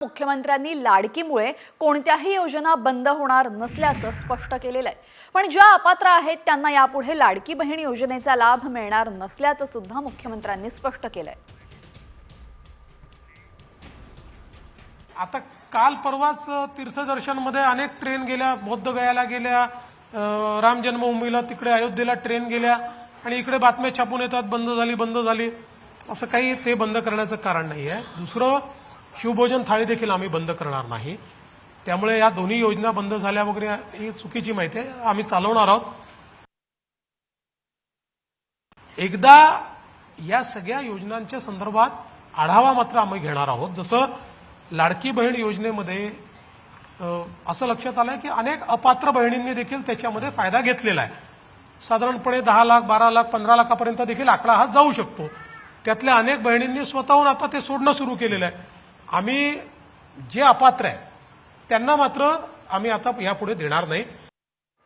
मुख्यमंत्र्यांनी लाडकीमुळे कोणत्याही योजना बंद होणार नसल्याचं स्पष्ट केलेलं आहे। पण ज्या अपात्र आहेत त्यांना यापुढे लाडकी बहीण योजनेचा लाभ मिळणार नसल्याचं सुद्धा मुख्यमंत्र्यांनी स्पष्ट केलंय। आता काल परवाच तीर्थदर्शनमध्ये अनेक ट्रेन गेल्या, बौद्धगयाला गेल्या, राम जन्मभूमीला तिकडे अयोध्येला ट्रेन गेल्या आणि इकडे बातम्या छापून येतात बंद झाली। असं काही ते बंद करण्याचं कारण नाहीये। दुसरं, शिवभोजन थाळी देखील आम्ही बंद करणार नाही। त्यामुळे या दोन्ही योजना बंद झाल्या वगैरे ही चुकीची माहिती आहे। आम्ही चालवणार आहोत। एकदा या सगळ्या योजनांच्या संदर्भात आढावा मात्र आम्ही घेणार आहोत। जसं लाडकी बहीण योजनेमध्ये असं लक्षात आलंय की अनेक अपात्र बहिणींनी देखील त्याच्यामध्ये फायदा घेतलेला आहे। साधारणपणे 10 लाख, 12 लाख, 15 लाखापर्यंत देखील आकडा हा जाऊ शकतो। त्यातल्या अनेक बहिणींनी स्वतःहून आता ते सोडणं सुरू केलेलं आहे। आम्ही जे अपात्र आहेत त्यांना मात्र आम्ही आता यापुढे देणार नाही।